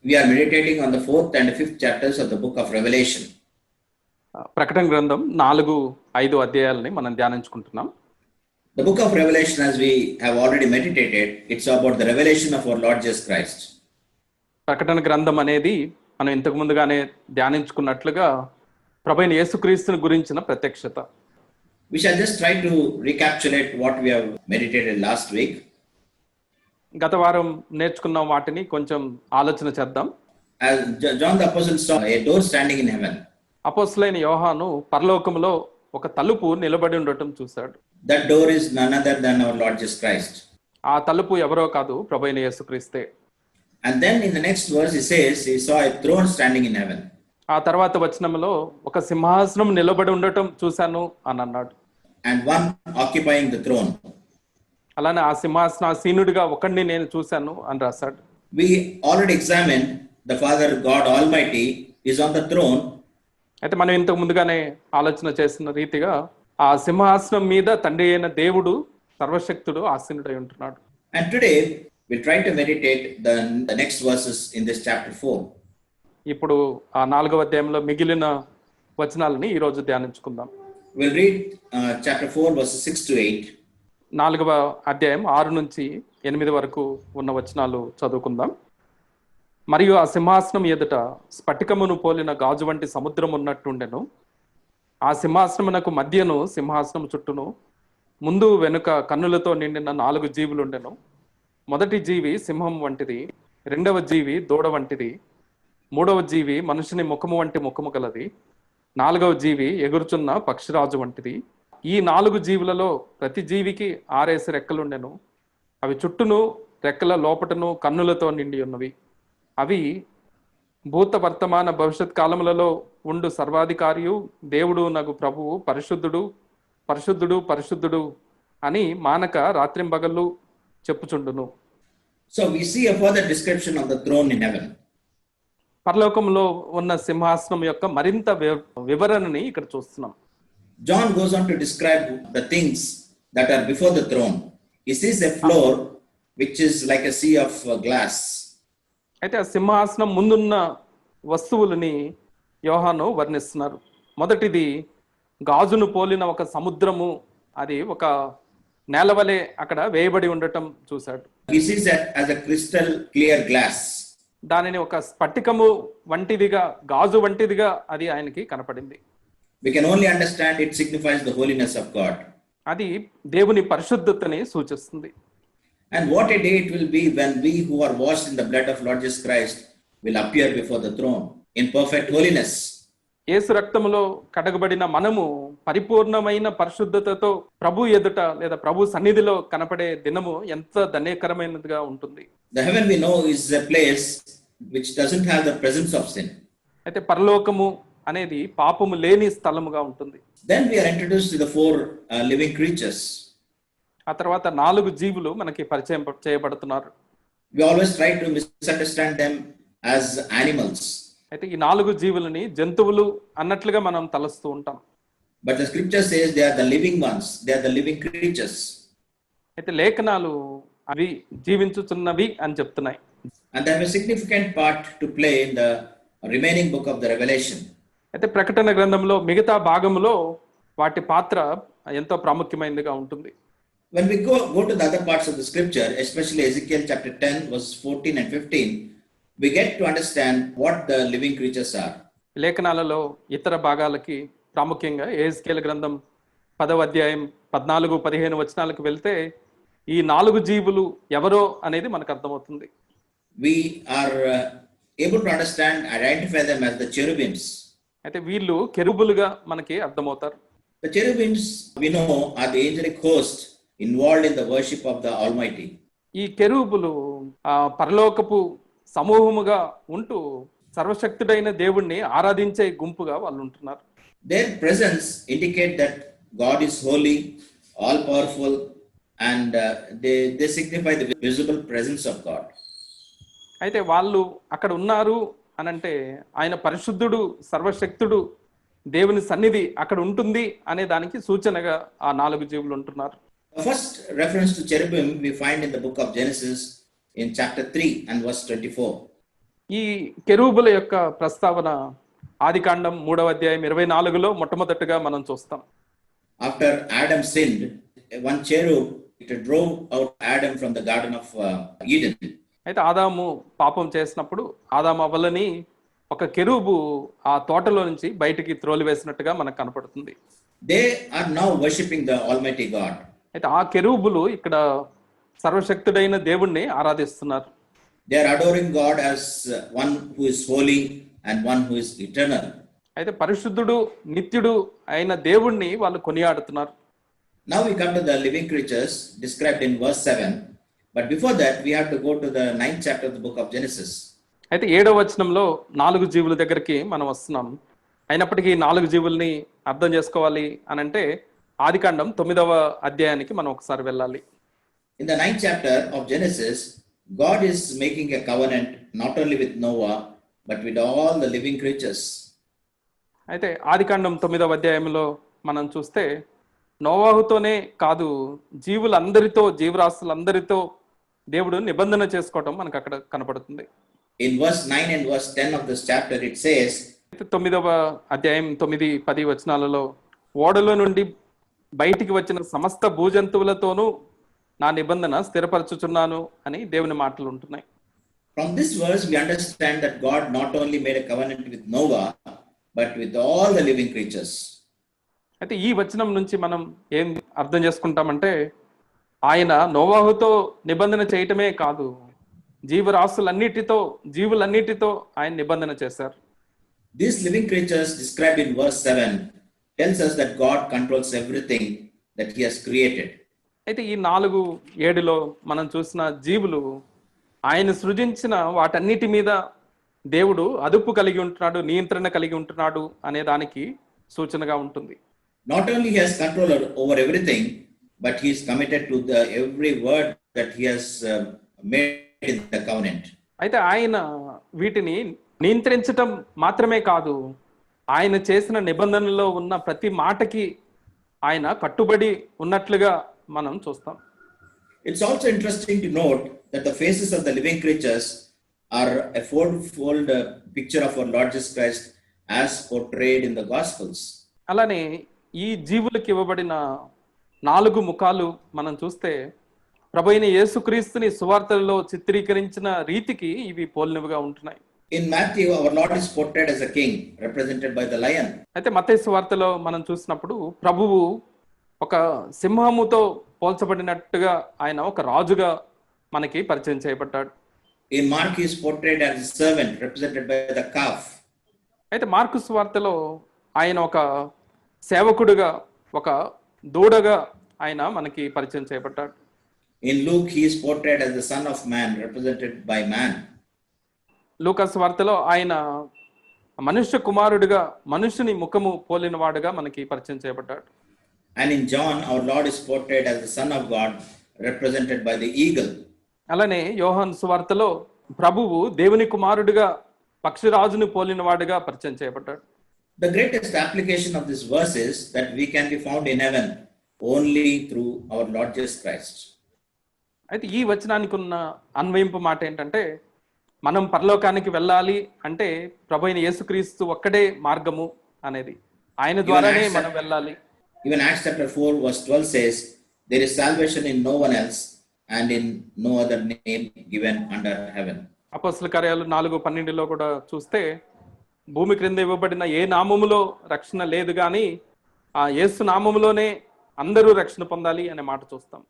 We are meditating on the 4th and 5th chapters of the book of Revelation. ప్రకటన గ్రంథం 4-5 అధ్యాయాలని మనం ధ్యానించుకుంటున్నాం. The book of Revelation, as we have already meditated, it's about the revelation of our Lord Jesus Christ. ప్రకటన గ్రంథం అనేది మనం ఇంతకు ముందుగానే ధ్యానించుకున్నట్లుగా ప్రభువైన యేసుక్రీస్తుని గురించిన ప్రత్యక్షత. We shall just try to recapitulate what we have meditated last week. గత వారం నేర్చుకున్న వాటిని కొంచెం ఆలోచన చేద్దాం. As John the Apostle saw a door standing in heaven. అపోస్తలుడైన యోహాను పరలోకములో ఒక తలుపు నిలబడి ఉండటం చూశాడు. That door is none other than our Lord Jesus Christ. ఆ తలుపు ఎవరో కాదు, ప్రభువైన యేసుక్రీస్తే. And then in the next verse he says he saw a throne standing in heaven. ఆ తర్వాత వచనంలో ఒక సింహాసనం నిలబడి ఉండటం చూశాను అని అన్నాడు. And one occupying the throne. అలానే ఆ సింహాసనాసీనుడిగా ఒకడిని నేను చూశాను అని రాశాడు. We already examined the Father God Almighty is on the throne. అయితే మనం ఇంతకు ముందుగానే ఆలోచన చేసిన రీతిగా ఆ సింహాసనం మీద తండ్రి అయిన దేవుడు సర్వశక్తుడు ఆసీనుడై ఉంటున్నాడు. And today we'll try to meditate the next verses in this chapter 4. ఇప్పుడు ఆ 4వ అధ్యాయంలో మిగిలిన వచనాలని ఈ రోజు ధ్యానించుకుందాం. We'll read chapter 4 verses 6 to 8. 4వ అధ్యాయం 6 నుంచి 8 వరకు ఉన్న వచనాలు చదువుకుందాం. మరియు ఆ సింహాసనం ఎదుట స్ఫటికమును పోలిన గాజు వంటి సముద్రం ఉన్నట్టుండెను. ఆ సింహాసనమునకు మధ్యను సింహాసనం చుట్టూను ముందు వెనుక కన్నులతో నిండిన 4 జీవులుండెను. మొదటి జీవి సింహం వంటిది, రెండవ జీవి దూడ వంటిది, మూడవ జీవి మనుషుని ముఖము వంటి ముఖము గలది, 4వ జీవి ఎగురుచున్న పక్షిరాజు వంటిది. ఈ 4 జీవులలో ప్రతి జీవికి 6 రెక్కలుండెను. అవి చుట్టూను రెక్కల లోపటను కన్నులతో నిండి ఉన్నవి. అవి భూత వర్తమాన భవిష్యత్ కాలములలో ఉండు సర్వాధికారియు దేవుడు నగు ప్రభువు పరిశుద్ధుడు పరిశుద్ధుడు పరిశుద్ధుడు అని మానక రాత్రింబగళ్ళు చెప్పుచుండును. So we see a further description of the throne in heaven. పరలోకంలో ఉన్న సింహాసనం యొక్క మరింత వివరణని ఇక్కడ చూస్తున్నాం. John goes on to describe the things that are before the throne. He sees a floor which is like a sea of glass. అయితే ఆ సింహాసనం ముందున్న వస్తువులని యోహాను వర్ణిస్తున్నారు. మొదటిది గాజును పోలిన ఒక సముద్రము, అది ఒక నేలవలే అక్కడ వేయబడి ఉండటం చూశాడు. He sees that as a crystal clear glass. దానిని ఒక స్ఫటికము వంటిదిగా, గాజు వంటిదిగా అది ఆయనకి కనపడింది. We can only understand it signifies the holiness of God. అది దేవుని పరిశుద్ధతని సూచిస్తుంది. And what a day it will be when we who are washed in the blood of Lord Jesus Christ will appear before the throne in perfect holiness. యేసు రక్తములో కడగబడిన మనము పరిపూర్ణమైన పరిశుద్ధతతో ప్రభు ఎదుట లేదా ప్రభు సన్నిధిలో కనపడే దినము ఎంత ధన్యకరమైనదిగా ఉంటుంది. The heaven we know is a place which doesn't have the presence of sin. అయితే పరలోకము అనేది పాపము లేని స్థలముగా ఉంటుంది. Then we are introduced to the 4 living creatures. ఆ తర్వాత 4 జీవులు మనకి పరిచయం చేయబడుతున్నారు. We always try to misunderstand them as animals. అయితే ఈ 4 జీవులని జంతువులు అన్నట్లుగా మనం తలస్తూ ఉంటాం. But the scripture says they are the living ones. They are the living creatures. అయితే లేఖనాలు అవి జీవించుచున్నవి అని చెప్తున్నాయి. And they have a significant part to play in the remaining book of the Revelation. అయితే ప్రకటన గ్రంథంలో మిగతా భాగంలో వాటి పాత్ర ఎంతో ప్రాముఖ్యమైనదిగా ఉంటుంది. When we go to the other parts of the scripture, especially Ezekiel chapter 10 verses 14 and 15, we get to understand what the living creatures are. లేఖనాలలో ఇతర భాగాలకి ప్రాముఖ్యంగా యెహెజ్కేలు గ్రంథం 10వ అధ్యాయం 14-15 వచనాలకు వెళ్తే ఈ 4 జీవులు ఎవరో అనేది మనకు అర్థమవుతుంది. We are able to understand, identify them as the cherubims. అయితే వీళ్ళు కెరూబులుగా మనకి అర్థమవుతారు. The cherubims we know are the angelic host involved in the worship of the Almighty. ఈ కెరూబులు పరలోకపు సమూహముగా ఉంటూ సర్వశక్తుడైన దేవుణ్ణి ఆరాధించే గుంపుగా వాళ్ళు ఉంటున్నారు. Their presence indicate that God is holy, all powerful, and they signify the visible presence of God. అయితే వాళ్ళు అక్కడ ఉన్నారు అనంటే ఆయన పరిశుద్ధుడు, సర్వశక్తుడు, దేవుని సన్నిధి అక్కడ ఉంటుంది అనే దానికి సూచనగా ఆ 4 జీవులు ఉంటున్నారు. The first reference to cherubim we find in the book of Genesis in chapter 3 and verse 24. ఈ కెరూబుల యొక్క ప్రస్తావన ఆదికాండం 3వ అధ్యాయం 24లో మొట్టమొదటిగా మనం చూస్తాం. After Adam sinned, one cherub it drove out Adam from the Garden of Eden. అయితే ఆదాము పాపం చేసినప్పుడు ఆదాము అవ్వలని ఒక కెరూబు ఆ తోటలో నుంచి బయటికి త్రోలివేసినట్టుగా మనకు కనపడుతుంది. They are now worshipping the Almighty God. అయితే ఆ కెరూబులు ఇక్కడ సర్వశక్తుడైన దేవుణ్ణి ఆరాధిస్తున్నారు. They are adoring God as one who is holy and one who is eternal. అయితే పరిశుద్ధుడు నిత్యుడు అయిన దేవుణ్ణి వాళ్ళు కొనియాడుతున్నారు. Now we come to the living creatures described in verse 7. But before that we have to go to the 9th chapter of the book of Genesis. అయితే 7వ వచనంలో 4 జీవుల దగ్గరికి మనం వస్తున్నాం. అయినప్పటికీ 4 జీవుల్ని అర్థం చేసుకోవాలి అని అంటే ఆదికాండం 9వ అధ్యాయానికి మనం ఒకసారి వెళ్ళాలి. In the 9th chapter of Genesis, God is making a covenant not only with Noah but with all the living creatures. అయితే ఆదికాండం 9వ అధ్యాయంలో మనం చూస్తే నోవాహుతోనే కాదు జీవులందరితో జీవరాశులందరితో దేవుడు నిబంధన చేసుకోవటం మనకు అక్కడ కనపడుతుంది. In verse 9 and verse 10 of this chapter it says, 9వ అధ్యాయం 9-10 వచనాలలో ఓడలో నుండి బయటికి వచ్చిన సమస్త భూజంతువులతోనూ నా నిబంధన స్థిరపరచుచున్నాను అని దేవుని మాటలు ఉంటున్నాయి. From this verse we understand that God not only made a covenant with Noah but with all the living creatures. అయితే ఈ వచనం నుంచి మనం ఏం అర్థం చేసుకుంటామంటే ఆయన నోవాహుతో నిబంధన చేయటమే కాదు జీవులన్నిటితో ఆయన నిబంధన చేశారు. These living creatures described in verse 7 tells us that God controls everything that he has created. అయితే ఈ 4:7లో మనం చూసిన జీవులు ఆయన సృజించిన వాటన్నిటి మీద దేవుడు అదుపు కలిగి ఉంటున్నాడు, నియంత్రణ కలిగి ఉంటున్నాడు అనే దానికి సూచనగా ఉంటుంది. Not only he has control over everything, but he is committed to the every word that he has made in the covenant. అయితే ఆయన వీటిని నియంత్రించటం మాత్రమే కాదు, ఆయన చేసిన నిబంధనలో ఉన్న ప్రతి మాటకి ఆయన కట్టుబడి ఉన్నట్లుగా మనం చూస్తాం. It's also interesting to note that the faces of the living creatures are a fourfold picture of our Lord Jesus Christ as portrayed in the Gospels. అలానే ఈ జీవులకు ఇవ్వబడిన 4 ముఖాలు మనం చూస్తే ప్రభువైన యేసుక్రీస్తుని సువార్తలలో చిత్రీకరించిన రీతికి ఇవి పోలినవిగా ఉంటున్నాయి. In Matthew, our Lord is portrayed as a king, represented by the lion. అయితే మత్తయి సువార్తలో మనం చూసినప్పుడు ప్రభువు ఒక సింహముతో పోల్చబడినట్టుగా ఆయన ఒక రాజుగా మనకి పరిచయం చేయబడ్డాడు. In Mark, he is portrayed as a servant, represented by the calf. అయితే మార్కు సువార్తలో ఆయన ఒక సేవకుడుగా, ఒక దూడగా ఆయన మనకి పరిచయం చేయబడ్డాడు. In Luke, he is portrayed as the Son of Man, represented by man. లూకా సువార్తలో ఆయన మనుష్య కుమారుడిగా, మనుషుని ముఖము పోలిన వాడుగా మనకి పరిచయం చేయబడ్డాడు. And in John, our Lord is portrayed as the Son of God, represented by the eagle. అలానే యోహాను సువార్తలో ప్రభువు దేవుని కుమారుడిగా, పక్షిరాజుని పోలిన వాడుగా పరిచయం చేయబడ్డాడు. The greatest application of this verse is that we can be found in heaven only through our Lord Jesus Christ. అయితే ఈ వచనానికి ఉన్న అన్వయింపు మాట ఏంటంటే మనం పరలోకానికి వెళ్ళాలి అంటే ప్రభువైన యేసుక్రీస్తు ఒక్కడే మార్గము అనేది, ఆయన ద్వారానే మనం వెళ్ళాలి. Even Acts chapter 4 verse 12 says, there is salvation in no one else and in no other name given under heaven. అపోస్తల కార్యాలు 4:12లో కూడా చూస్తే భూమి క్రింద ఇవ్వబడిన ఏ నామములో రక్షణ లేదు కానీ ఆ యేసు నామములోనే అందరూ రక్షణ పొందాలి అనే మాట చూస్తాం.